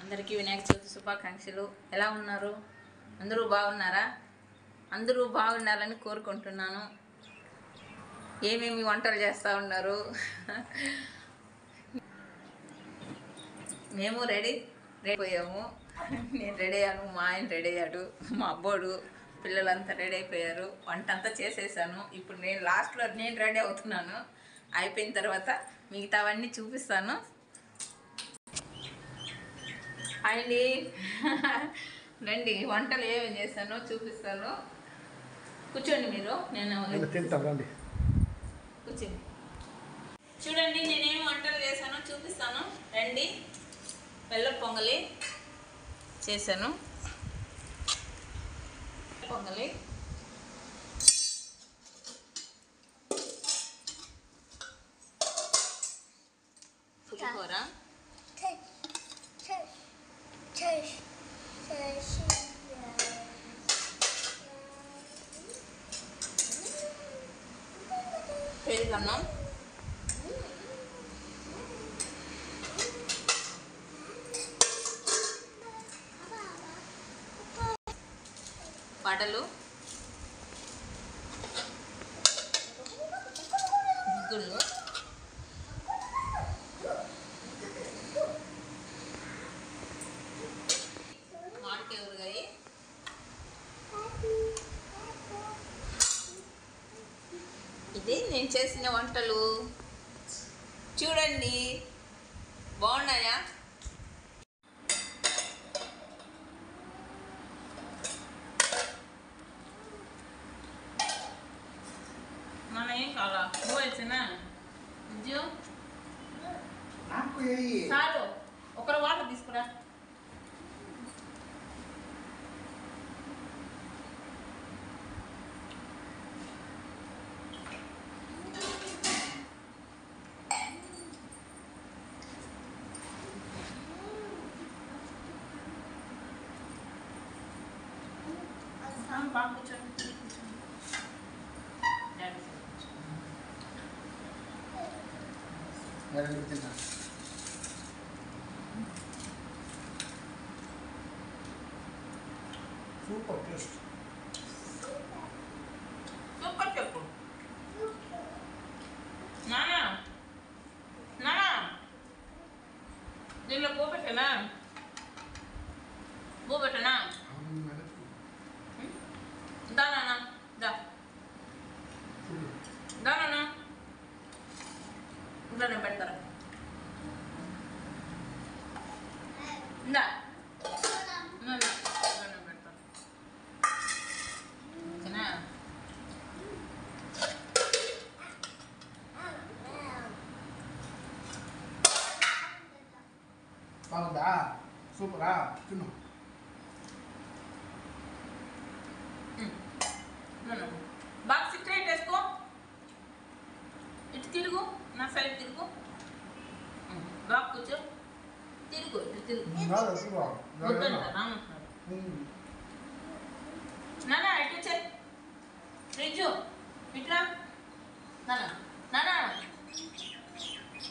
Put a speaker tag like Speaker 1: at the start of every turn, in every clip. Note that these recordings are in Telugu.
Speaker 1: అందరికీ వినాయక చవితి శుభాకాంక్షలు. ఎలా ఉన్నారు? అందరూ బాగున్నారా? అందరూ బాగుండాలని కోరుకుంటున్నాను. ఏమేమి వంటలు చేస్తూ ఉన్నారు? మేము రెడీ అయిపోయాము. నేను రెడీ అయ్యాను, మా ఆయన రెడీ అయ్యాడు, మా అబ్బోడు పిల్లలంతా రెడీ అయిపోయారు. వంట అంతా చేసేసాను. ఇప్పుడు నేను లాస్ట్లో నేను రెడీ అవుతున్నాను. అయిపోయిన తర్వాత మిగతావన్నీ చూపిస్తాను. అండి రండి, వంటలు ఏమేమి చేస్తానో చూపిస్తాను. కూర్చోండి మీరు, నేను
Speaker 2: తింటానండి.
Speaker 1: కూర్చోండి. చూడండి నేనేం వంటలు చేశానో చూపిస్తాను రండి. బెల్లం పొంగలి చేశాను. పొంగలి, పులిహోర, పెరుగన్నం, వడలు, గుగ్గుళ్ళు, మామిడికాయ ఊరగాయ, ఇది నేను చేసిన వంటలు. చూడండి బాగున్నాయా? మన ఏం కావాలా? నువ్వు వచ్చినా చాలు, ఒకరు వాటర్ తీసుకురా. బాగా కూర్చోండి.
Speaker 2: Super taste.
Speaker 1: సూపర్ చెప్పు నానా. నానా దీనిలో పోపెట్టనా? పోపెట్టనా? దా నాన్న, దా దా నాన్న, ఇంట్లో నేను పెడతాను. ఇందా నేను పెడతాను. ఓకేనా?
Speaker 2: బాగుందా? సూపరా? తిను.
Speaker 1: బాగా సిట్రేట్ వేసుకో. ఇటు తిరుగు, నా సైడ్ తిరుగు. బాగా కూర్చో. తిరుగు, ఇటు తిరుగు. వద్దంట రామంటున్నాడు. నానా ఇటు వచ్చే. ఫ్రిడ్జు ఇట్రా. నానా నానా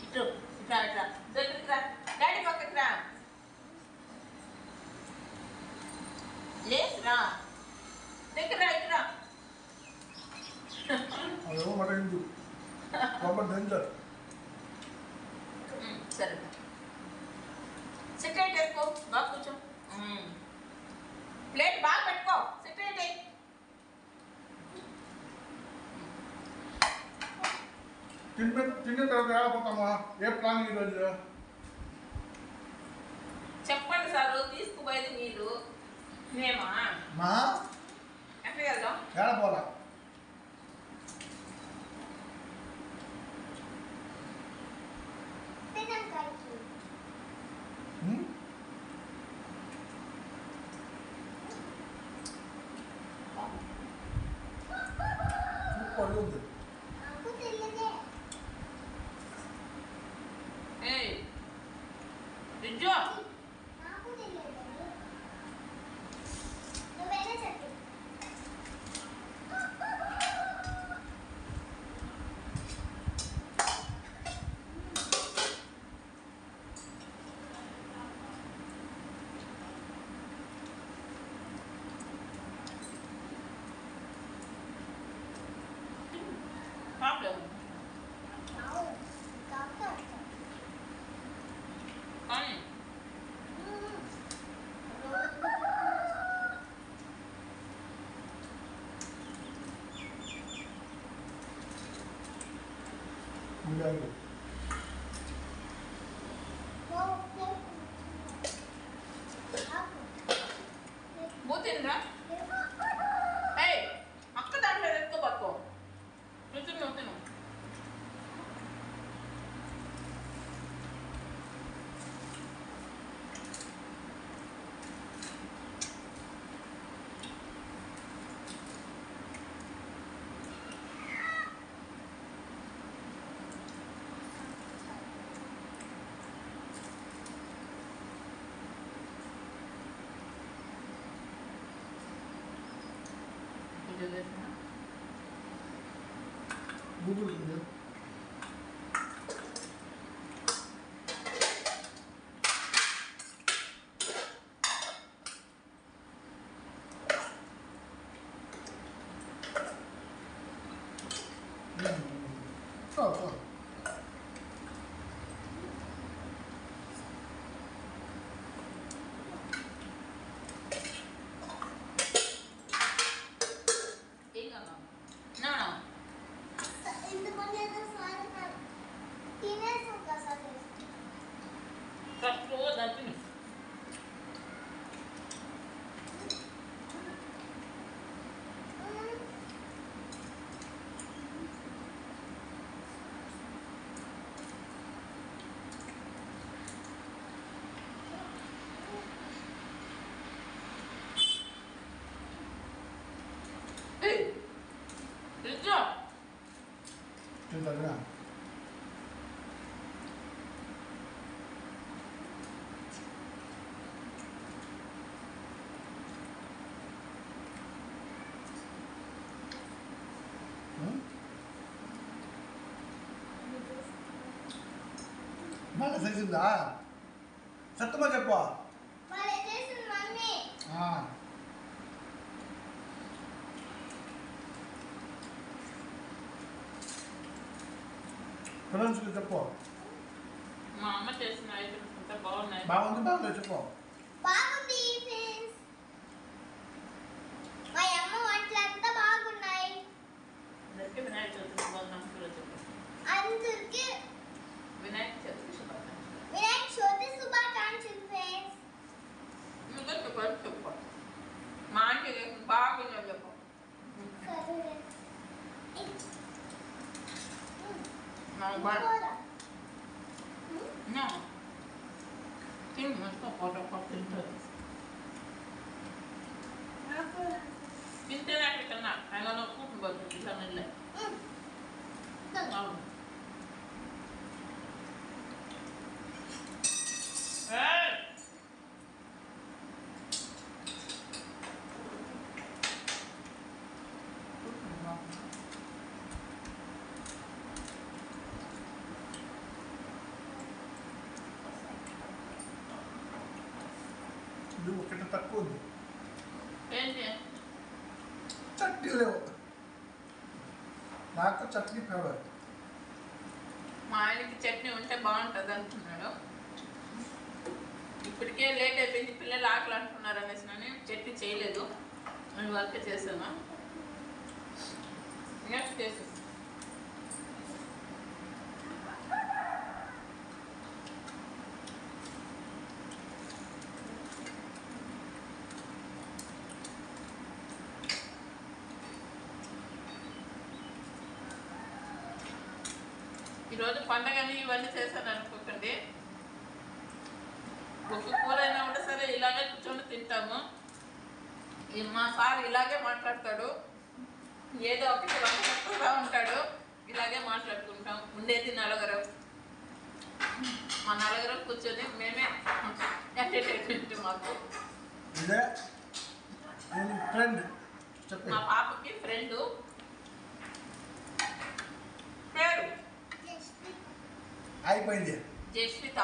Speaker 1: ఇటు ఇట్రా ఇట్రా. దగ్గరికి రా, డాడీ పక్కకి రా. లేదురా, దగ్గర రా, ఇట్రా.
Speaker 2: అదేమో మాట ఇందు ప్రాపర్ డేంజర్.
Speaker 1: సరే సిట్రేట్ వేసుకో, బాగా కూర్చో. ప్లేట్ బాగా పెట్టుకో, సిట్రేట్ అయ్యి.
Speaker 2: తిన్న తర్వాత రాకపోతామా? ఏ ప్లాన్ ఈరోజు?
Speaker 1: చెప్పండి సారు, తీసుకుపోయేది మీరు, మేమా?
Speaker 2: మా
Speaker 1: ఎక్కడికి వెళ్దాం?
Speaker 2: ఏడపోలా. సూపర్ ఉంది.
Speaker 1: ఫ్రిడ్జు
Speaker 2: బ్యాగు
Speaker 1: బూతిండ్రా ఏయ్ అక్క దాంట్లో ఎక్కువ పట్టుకో తిను తిను
Speaker 2: గూగుల్ ఉంది తింటారా బాగా చేసిందా సత్తమా చెప్పు ఫ్రెండ్స్కి చెప్పు
Speaker 1: మా అమ్మ చేసిన ఐటమ్స్ అంతా బాగున్నాయి
Speaker 2: బాగుంది బాగుంది చెప్పు
Speaker 3: బాగుంది ఫ్రెండ్స్ మా అమ్మ వంటలంతా బాగున్నాయి
Speaker 1: అందరికీ వినాయక చవితి శుభాకాంక్షలు చెప్పు
Speaker 3: అందరికి
Speaker 1: వినాయక చవితి శుభాకాంక్షలు
Speaker 3: వినాయక చవితి శుభాకాంక్షలు ఫ్రెండ్స్
Speaker 1: అందరికీ కూడా చెప్పు మా ఆంటీ బాగున్నాయి చెప్పు No. Tiene nuestro otro porcentaje. Pinta la que kena, kalau nak pun buat kita nilai. Tahu. Eh.
Speaker 2: ఇది ఒకటి తక్కువ ఉంది
Speaker 1: ఏంటి
Speaker 2: చట్నీ లేవు నాకు చట్నీ ఫేవరెట్
Speaker 1: మా ఆయనకి చట్నీ ఉంటే బాగుంటుంది అంటున్నాడు ఇప్పటికే లేట్ అయిపోయింది పిల్లలు ఆకలి అంటున్నారు అనేసి నేను చట్నీ చేయలేదు నేను వర్క్ చేశాను నెక్స్ట్ చేసేసి ఈరోజు పండగని ఇవన్నీ చేశాను అనుకోకండి ఒక కూర అయినా కూడా సరే ఇలాగే కూర్చొని తింటాము మా సార్ ఇలాగే మాట్లాడతాడు ఏదో ఒకటి వంటగా ఉంటాడు ఇలాగే మాట్లాడుకుంటాం ఉండేది నలుగురం మా నలుగురం కూర్చొని మేమే ఎంటర్టైన్మెంట్ మాకు
Speaker 2: ఇదే ఫ్రెండ్ చెప్పి
Speaker 1: మా పాపకి ఫ్రెండ్ పేరు
Speaker 2: అయిపోయింది
Speaker 1: జస్విత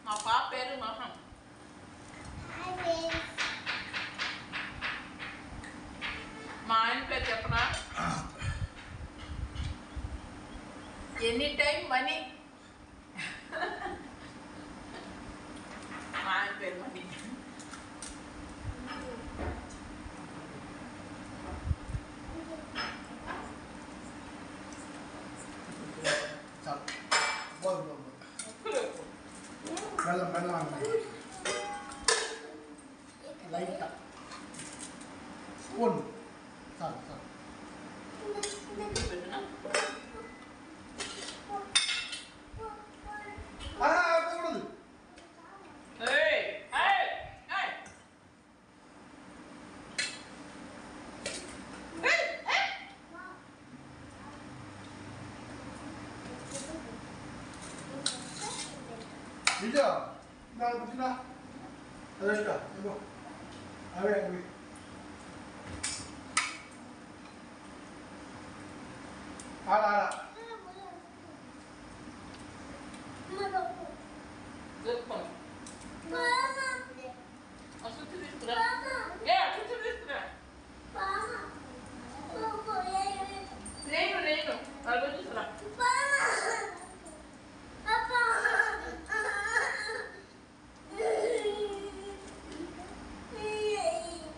Speaker 1: మా పాప పేరు మహం మా ఆయన పేరు చెప్పనా ఎనీ టైం మనీ మా ఆయన పేరు మనీ
Speaker 2: బెల్లం లైట్ స్పూన్ చాలు చాలు
Speaker 1: పెట్టినా
Speaker 2: కూడదు
Speaker 1: ఏయ్ ఏయ్ ఏయ్
Speaker 2: నిజ నా కూర్చున్నా అదేట ఇగో అవే అవి ఆడ ఆడ
Speaker 1: చెప్పు అసలు తీసుకురా ఏ అసలు తీసుకురా నేను అలా తీసుకురా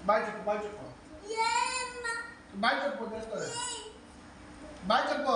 Speaker 2: బాయ్ చెప్పు బాయ్ చెప్పు బాయ్ చెప్పు చేస్తుంది బాయ్ చెప్పు